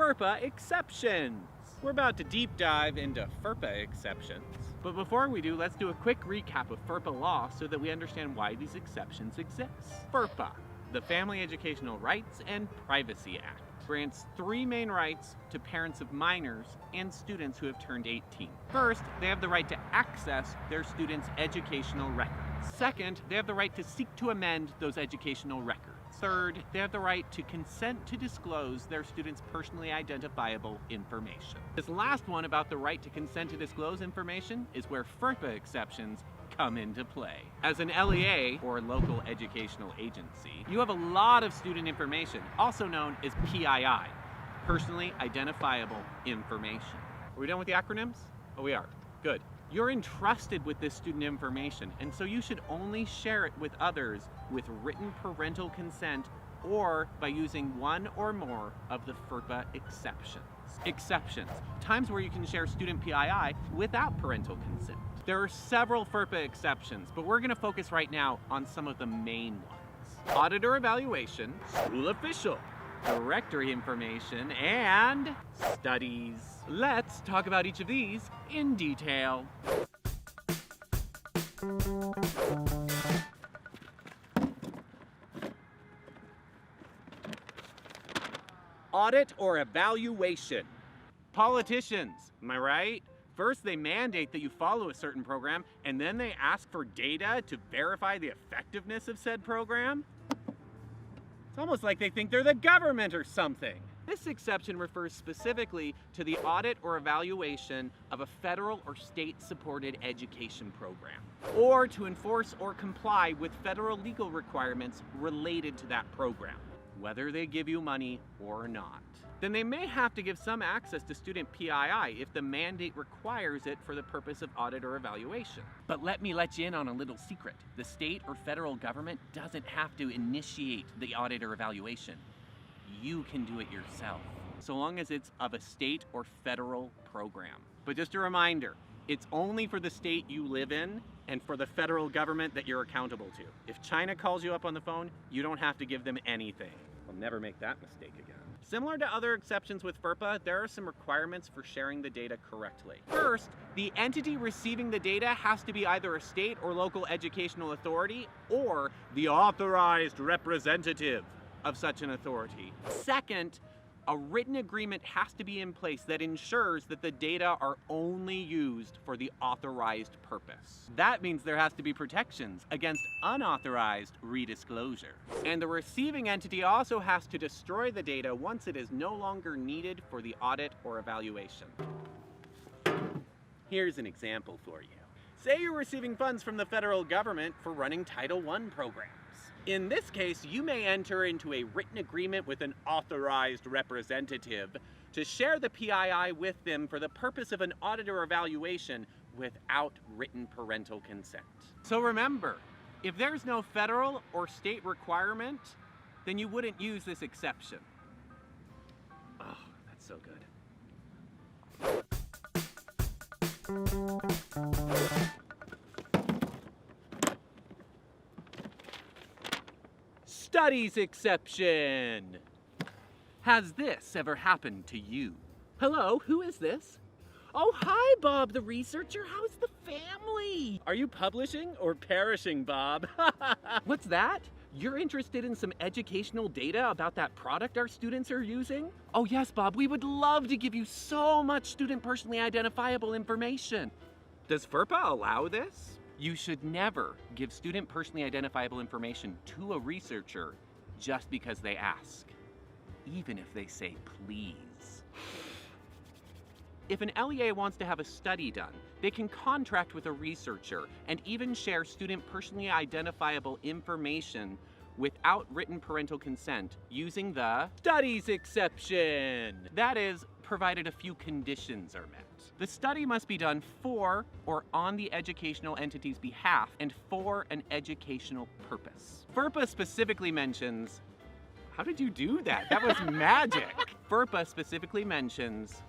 FERPA Exceptions. We're about to deep dive into FERPA exceptions. But before we do, let's do a quick recap of FERPA law so that we understand why these exceptions exist. FERPA, the Family Educational Rights and Privacy Act, grants three main rights to parents of minors and students who have turned 18. First, they have the right to access their students' educational records. Second, they have the right to seek to amend those educational records. Third, they have the right to consent to disclose their students' personally identifiable information. This last one about the right to consent to disclose information is where FERPA exceptions come into play. As an LEA, or local educational agency, you have a lot of student information, also known as PII, personally identifiable information. Are we done with the acronyms? Oh, we are. Good. You're entrusted with this student information, and so you should only share it with others with written parental consent or by using one or more of the FERPA exceptions. Exceptions, times where you can share student PII without parental consent. There are several FERPA exceptions, but we're going to focus right now on some of the main ones. Audit or evaluation, school official, directory information, and studies. Let's talk about each of these in detail. Audit or evaluation. Politicians, am I right? First, they mandate that you follow a certain program, and then they ask for data to verify the effectiveness of said program? It's almost like they think they're the government or something. This exception refers specifically to the audit or evaluation of a federal or state-supported education program, or to enforce or comply with federal legal requirements related to that program, whether they give you money or not. Then they may have to give some access to student PII if the mandate requires it for the purpose of audit or evaluation. But let me let you in on a little secret. The state or federal government doesn't have to initiate the audit or evaluation. You can do it yourself, so long as it's of a state or federal program. But just a reminder, it's only for the state you live in and for the federal government that you're accountable to. If China calls you up on the phone, you don't have to give them anything. I'll never make that mistake again. Similar to other exceptions with FERPA, there are some requirements for sharing the data correctly. First, the entity receiving the data has to be either a state or local educational authority or the authorized representative of such an authority. Second, a written agreement has to be in place that ensures that the data are only used for the authorized purpose. That means there has to be protections against unauthorized redisclosure. And the receiving entity also has to destroy the data once it is no longer needed for the audit or evaluation. Here's an example for you. Say you're receiving funds from the federal government for running Title I programs. In this case, you may enter into a written agreement with an authorized representative to share the PII with them for the purpose of an audit or evaluation without written parental consent. So remember, if there's no federal or state requirement, then you wouldn't use this exception. Oh, that's so good. Studies exception. Has this ever happened to you? Hello, who is this? Oh, hi, Bob the researcher. How's the family? Are you publishing or perishing, Bob? What's that? You're interested in some educational data about that product our students are using? Oh yes, Bob, we would love to give you so much student personally identifiable information. Does FERPA allow this? You should never give student personally identifiable information to a researcher just because they ask, even if they say please. If an LEA wants to have a study done, they can contract with a researcher and even share student personally identifiable information without written parental consent using the studies exception. That is, provided a few conditions are met. The study must be done for or on the educational entity's behalf and for an educational purpose. FERPA specifically mentions, how did you do that? That was magic. FERPA specifically mentions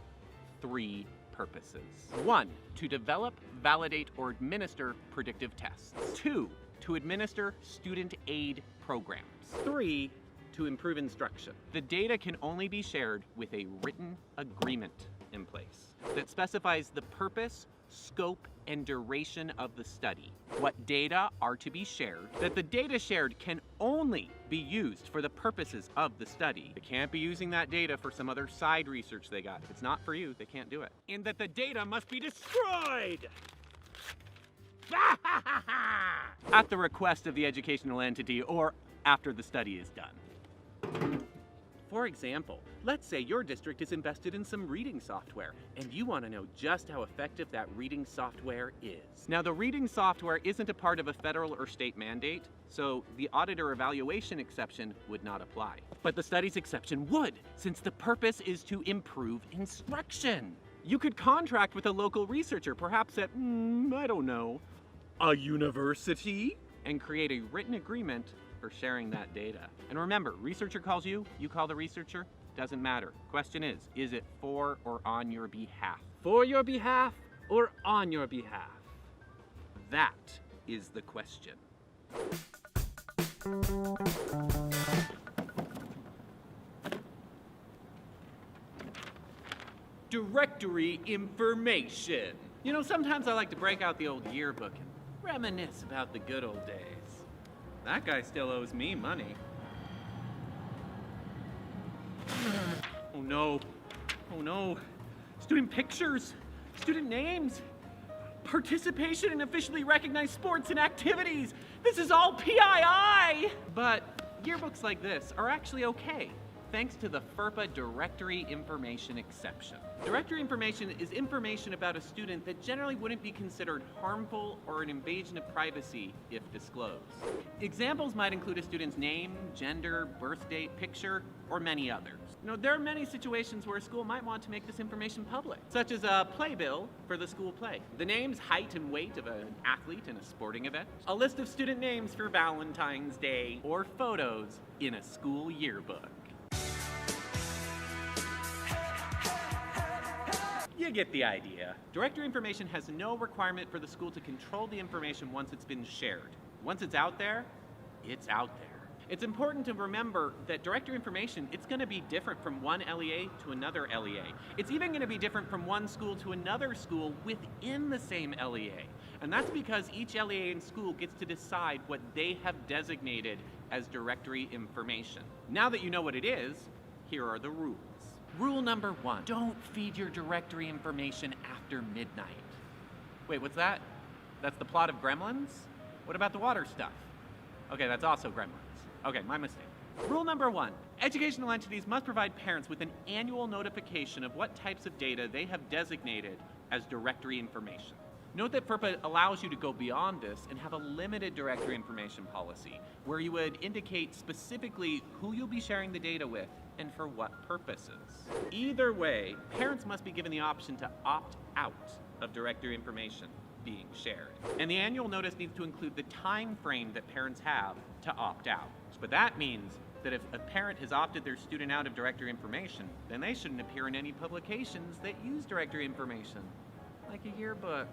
three purposes. 1, to develop, validate, or administer predictive tests. 2, to administer student aid programs. 3, to improve instruction. The data can only be shared with a written agreement in place that specifies the purpose, scope, and duration of the study, what data are to be shared, that the data shared can only be used for the purposes of the study. They can't be using that data for some other side research they got. If it's not for you, they can't do it. And that the data must be destroyed at the request of the educational entity or after the study is done. For example, let's say your district is invested in some reading software and you want to know just how effective that reading software is. Now, the reading software isn't a part of a federal or state mandate, so the auditor evaluation exception would not apply. But the studies exception would, since the purpose is to improve instruction. You could contract with a local researcher, perhaps at, I don't know, a university, and create a written agreement for sharing that data. And remember, researcher calls you, you call the researcher, doesn't matter. Question is it for or on your behalf? For your behalf or on your behalf? That is the question. Directory information. You know, sometimes I like to break out the old yearbook and reminisce about the good old days. That guy still owes me money. Oh no. Oh no. Student pictures, student names, participation in officially recognized sports and activities. This is all PII! But yearbooks like this are actually okay, thanks to the FERPA Directory Information Exception. Directory information is information about a student that generally wouldn't be considered harmful or an invasion of privacy if disclosed. Examples might include a student's name, gender, birth date, picture, or many others. You know, there are many situations where a school might want to make this information public, such as a playbill for the school play, the names, height, and weight of an athlete in a sporting event, a list of student names for Valentine's Day, or photos in a school yearbook. You get the idea. Directory information has no requirement for the school to control the information once it's been shared. Once it's out there, it's out there. It's important to remember that directory information, it's going to be different from one LEA to another LEA. It's even going to be different from one school to another school within the same LEA. And that's because each LEA and school gets to decide what they have designated as directory information. Now that you know what it is, here are the rules. Rule number 1, don't feed your directory information after midnight. Wait, what's that? That's the plot of Gremlins? What about the water stuff? Okay, that's also Gremlins. Okay, my mistake. Rule number 1, educational entities must provide parents with an annual notification of what types of data they have designated as directory information. Note that FERPA allows you to go beyond this and have a limited directory information policy, where you would indicate specifically who you'll be sharing the data with and for what purposes. Either way, parents must be given the option to opt out of directory information being shared. And the annual notice needs to include the time frame that parents have to opt out. But that means that if a parent has opted their student out of directory information, then they shouldn't appear in any publications that use directory information, like a yearbook.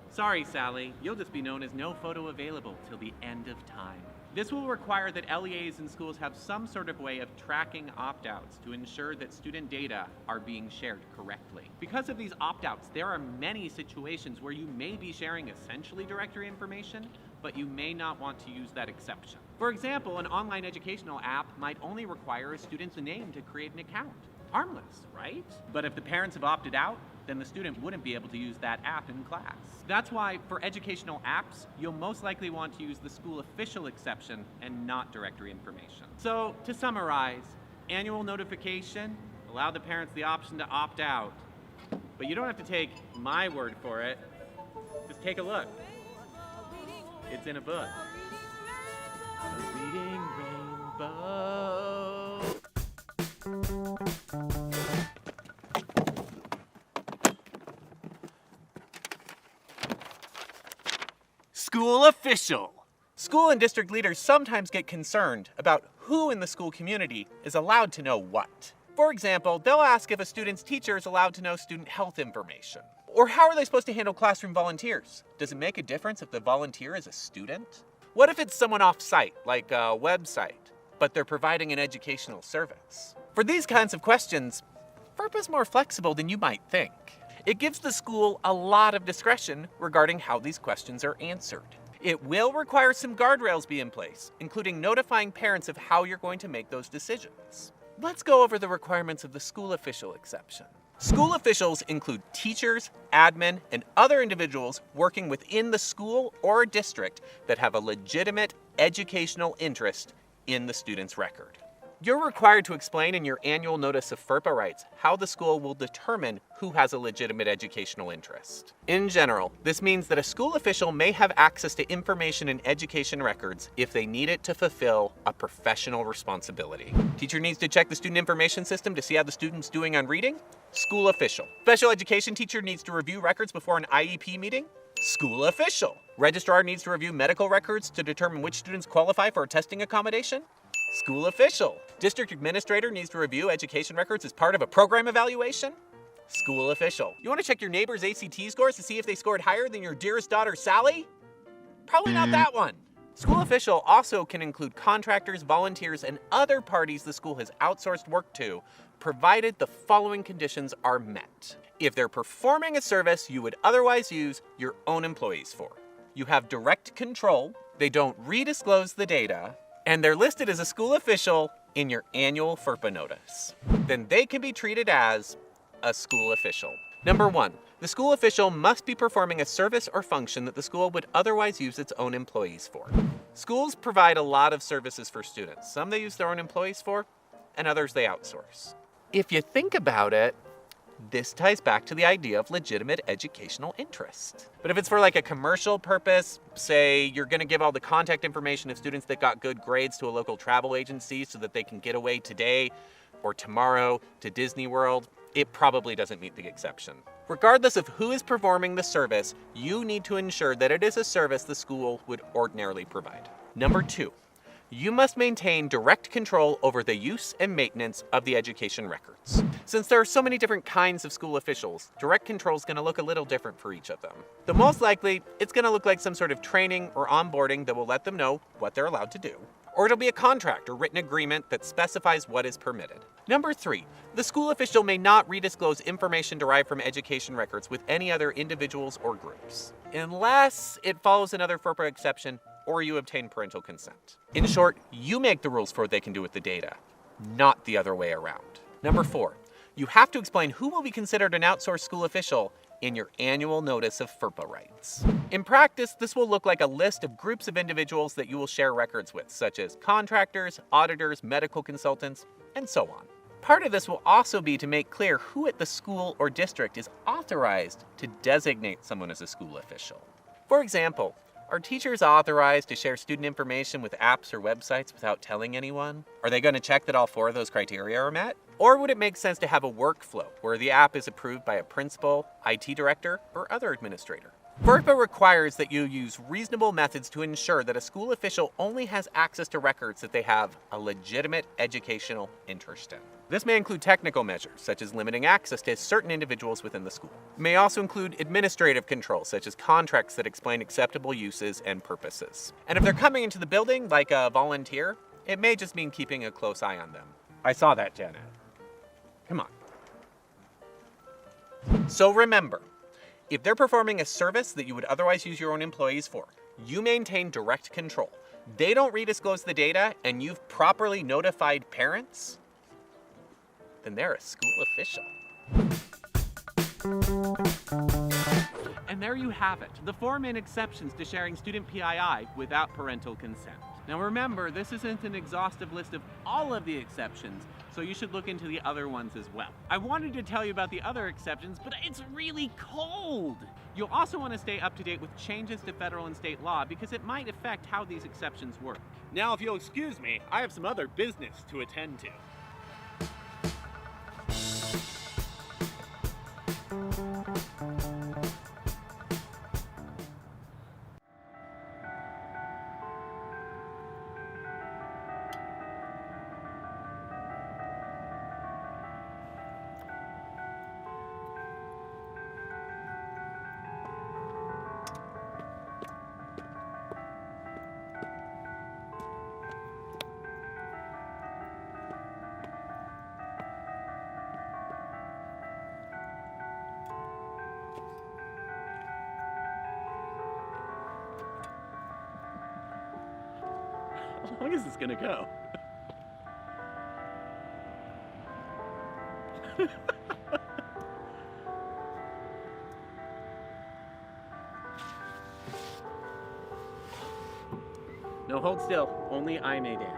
Sorry, Sally, you'll just be known as no photo available till the end of time. This will require that LEAs and schools have some sort of way of tracking opt-outs to ensure that student data are being shared correctly. Because of these opt-outs, there are many situations where you may be sharing essentially directory information, but you may not want to use that exception. For example, an online educational app might only require a student's name to create an account. Harmless, right? But if the parents have opted out, then the student wouldn't be able to use that app in class. That's why for educational apps, you'll most likely want to use the school official exception and not directory information. So to summarize, annual notification, allow the parents the option to opt out. But you don't have to take my word for it. Just take a look. It's in a book. A reading rainbow. School official. School and district leaders sometimes get concerned about who in the school community is allowed to know what. For example, they'll ask if a student's teacher is allowed to know student health information. Or how are they supposed to handle classroom volunteers? Does it make a difference if the volunteer is a student? What if it's someone off-site, like a website? but they're providing an educational service? For these kinds of questions, FERPA is more flexible than you might think. It gives the school a lot of discretion regarding how these questions are answered. It will require some guardrails be in place, including notifying parents of how you're going to make those decisions. Let's go over the requirements of the school official exception. School officials include teachers, admin, and other individuals working within the school or district that have a legitimate educational interest in the student's record. You're required to explain in your annual notice of FERPA rights how the school will determine who has a legitimate educational interest. In general, this means that a school official may have access to information in education records if they need it to fulfill a professional responsibility. Teacher needs to check the student information system to see how the student's doing on reading? School official. Special education teacher needs to review records before an IEP meeting? School official. Registrar needs to review medical records to determine which students qualify for a testing accommodation? School official. District administrator needs to review education records as part of a program evaluation? School official. You want to check your neighbor's ACT scores to see if they scored higher than your dearest daughter, Sally? Probably not that one. School official also can include contractors, volunteers, and other parties the school has outsourced work to, provided the following conditions are met. If they're performing a service you would otherwise use your own employees for, you have direct control, they don't redisclose the data, and they're listed as a school official in your annual FERPA notice, then they can be treated as a school official. Number 1, the school official must be performing a service or function that the school would otherwise use its own employees for. Schools provide a lot of services for students. Some they use their own employees for, and others they outsource. If you think about it, this ties back to the idea of legitimate educational interest. But if it's for like a commercial purpose, say you're gonna give all the contact information of students that got good grades to a local travel agency so that they can get away today or tomorrow to Disney World, it probably doesn't meet the exception. Regardless of who is performing the service, you need to ensure that it is a service the school would ordinarily provide. Number 2, you must maintain direct control over the use and maintenance of the education records. Since there are so many different kinds of school officials, direct control is going to look a little different for each of them. The most likely, it's going to look like some sort of training or onboarding that will let them know what they're allowed to do. Or it'll be a contract or written agreement that specifies what is permitted. Number 3, the school official may not redisclose information derived from education records with any other individuals or groups, unless it follows another FERPA exception or you obtain parental consent. In short, you make the rules for what they can do with the data, not the other way around. Number 4, you have to explain who will be considered an outsourced school official in your annual notice of FERPA rights. In practice, this will look like a list of groups of individuals that you will share records with, such as contractors, auditors, medical consultants, and so on. Part of this will also be to make clear who at the school or district is authorized to designate someone as a school official. For example, are teachers authorized to share student information with apps or websites without telling anyone? Are they going to check that all 4 of those criteria are met? Or would it make sense to have a workflow where the app is approved by a principal, IT director, or other administrator? FERPA requires that you use reasonable methods to ensure that a school official only has access to records that they have a legitimate educational interest in. This may include technical measures, such as limiting access to certain individuals within the school. It may also include administrative controls, such as contracts that explain acceptable uses and purposes. And if they're coming into the building like a volunteer, it may just mean keeping a close eye on them. I saw that, Janet. Come on. So remember, if they're performing a service that you would otherwise use your own employees for, you maintain direct control. They don't redisclose the data and you've properly notified parents, then they're a school official. And there you have it, the 4 main exceptions to sharing student PII without parental consent. Now remember, this isn't an exhaustive list of all of the exceptions, so you should look into the other ones as well. I wanted to tell you about the other exceptions, but it's really cold. You'll also want to stay up to date with changes to federal and state law because it might affect how these exceptions work. Now, if you'll excuse me, I have some other business to attend to. long is this gonna go? No, hold still. Only I may dance.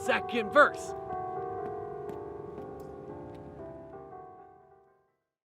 Second verse.